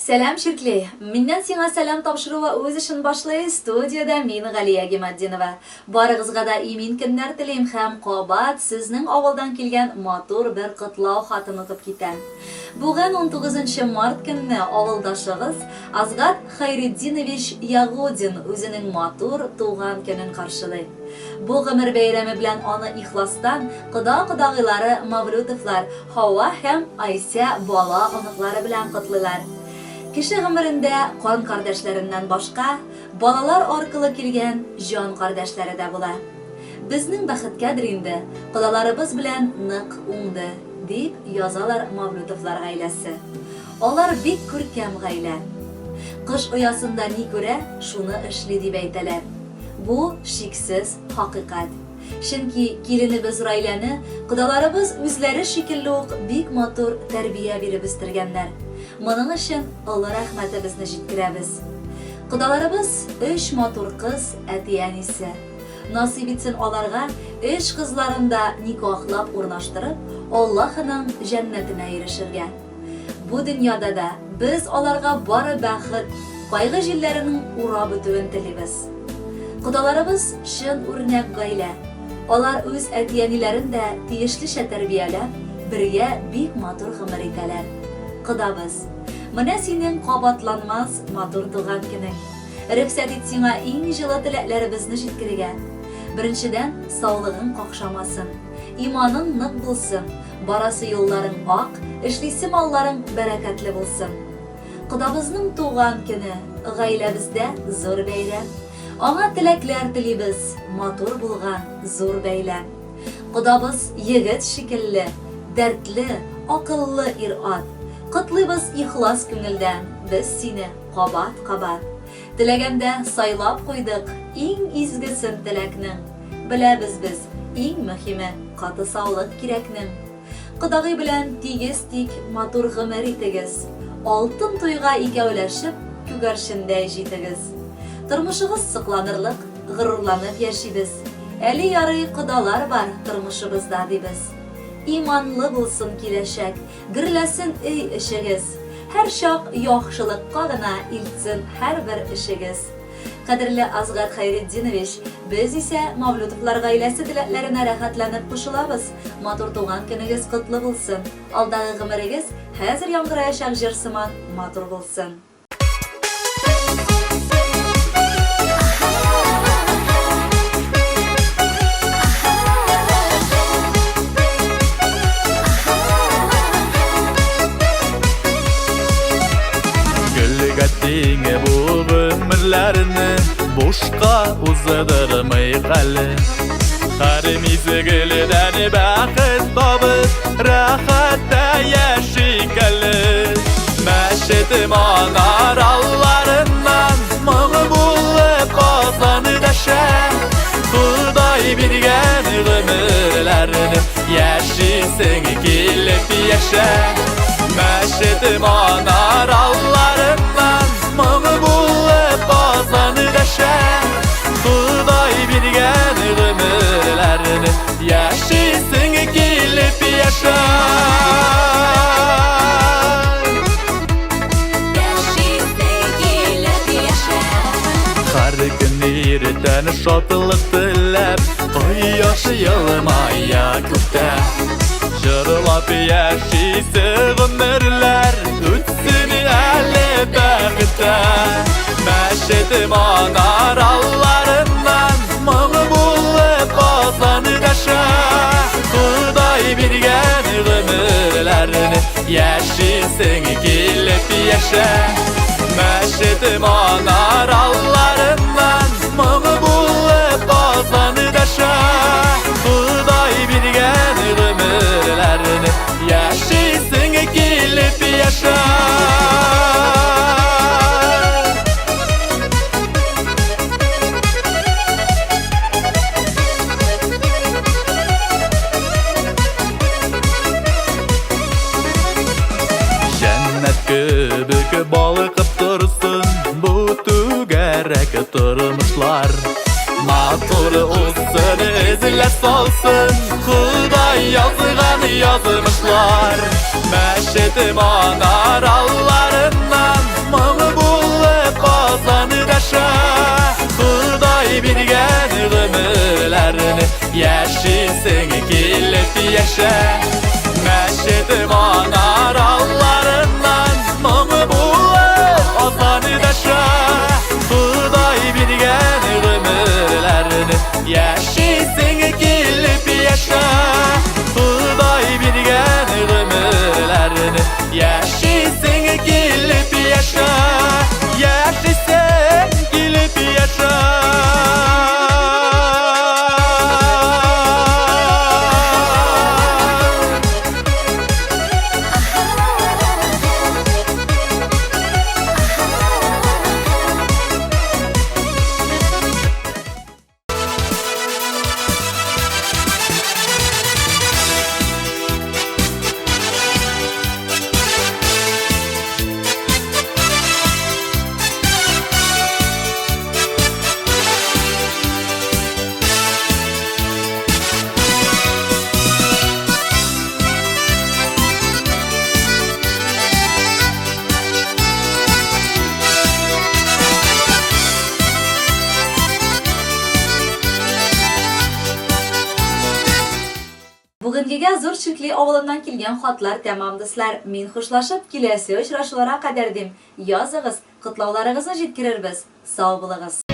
Selam Şirkli. Minnan sina selam tapşırı ve öz işin başlayı studiyada min Galiya Gimaddinova. Barıgızga da imin günler tileyim hem qobat sizning avuldan kelgan motor bir qıtlav xatını o'qib ketan. Bugün 19 mart günü avuldaşıгыз Azgat Xayriddinowich Yagodin özünün motor tuğan günün qarşılaydı. Bu g'imir bayrami bilan ona ixlosdan quda-qudag'ilari Mavludovlar Hava hem Aysa bola oniqlari bilan qutlilar. Kishi g'imirinda qon qardoshlarından başqa bolalar orqali kelgan jon qardoshlari da bo'la. Bizning baxtgadir endi qudalarimiz bilan niq o'ngdi deb yozalar Mavludovlar ailasi. Ular bek ko'rkam g'ayla. Qish uyasida ni ko'ra shuni ishli deb aytalar. Bu shiksiz haqiqat. Chunki kelinimiz Raylani qudalarimiz o'zlari shekilli bek motor tarbiya berib o'stirganlar. Buning uchun Alloh rahmatimizni yetkiramiz. Qudalarimiz 3 motor qiz atiyanisi. Nasib etsin ularga 3 qizlarinda nikohlab o'rnashtirib, Allohning jannatine erishirgan. Bu dunyoda da biz ularga bor baxt, qayg'u jillarining urab o'tishini tilaymiz. Qudalarimiz shin o'rnak g'ayla. Ular o'z atiyanilarini tegishli tarbiyalab, birga bek motor ximir etalar. Qudamiz, mana sening qobatlanmas motor tug'an kuning. Ruxsat etsingga eng jilli tilaklarimizni yetkirgan. Birinchidan, sog'lig'ing qoqshamasin, imoning niq bo'lsin, borasi yo'llaring oq, ishlisi mollaring barakatli bo'lsin. Qudamizning tug'an kuni g'aylabizda zo'r bayram. Ona tilaklar tilaymiz, motor bo'lgan zo'r bayram. Qudamiz yigit shekilli, dardli, aqlli ir-ot. Qutlaymiz ixlos ko'ngildan biz seni qabat. Tilaganda saylab qo'ydik eng ezgisin tilakning. Bilamiz biz eng muhimi qati sog'lik kerakning. Qudag'i bilan tegistik motor g'imir etigiz. Oltin to'yga ikkovlashib ko'garshinday jetigiz. Turmushimiz siqlanirlik, g'ururlanib yashaymiz. Ali yari qudalar bor turmushimizda deymiz. İmanlı bulsun kelashak, girlasin ey ishigiz. Her şoq yaxshilikqa g'ina iltsin har bir ishigiz. Qadrli Azgat Xayriddinowich, biz esa Mavludovlar oilasi tilaklarini rohatlanib qo'shilamiz. Motor tug'an kuningiz qutli bo'lsin. Oldagi g'imiringiz hozir yomg'irayashaq jirsimon motor bo'lsin. Dinge bu ömürlerini boşqa uzadırmay qalı. Her mizgilden baxit tabıp rahatda yaşikalı. Məşedim anar allarından mağbulup azanı daşa. Xuday birgen ömürlerini yaşisin kilip yaşa. Məşedim anar allarından mağbulup azanı daşa. Xuday birgen ömürlerini yaşisin kilip yaşa. Har gün yerden şatılık dilep Qoyaş yılmaya küpte Jırlap yaşisi g'mirlar Ötsün əli bəğitə Məşedim anar allarından Mağbulup azanı daşa Xuday birgen g'mirlerini Yaşisin kilip yaşa Məşedim anar allarından Mağbulup azanı daşa Xuday birgen g'mirlerini Yaşisin kilip yaşa Cennet kübük balıkıp dursun Bu tügerek turmuşlar Motoru olsun izle solsun Xuday yazgan yazmışlar Məşedim anar allarından bilgen ömürlerini yaşasın kilip yaşa Meşet manarallarından mumu bular azanı daşa Huday bilgen ömürlerini yaşasın kilip yaşa Huday bilgen ömürlerini yaşasın kilip yaşa Yaşasın kilip yaşa Bugungiga zo'r chirkli ovulundan kelgan xatlar tamamdasizlar. Men xushlaşıp kelasi uchrashuvlarga qadar dem. Yozig'iz, qutlovlaringizni yetkirarmiz. Sog' bo'ling'iz.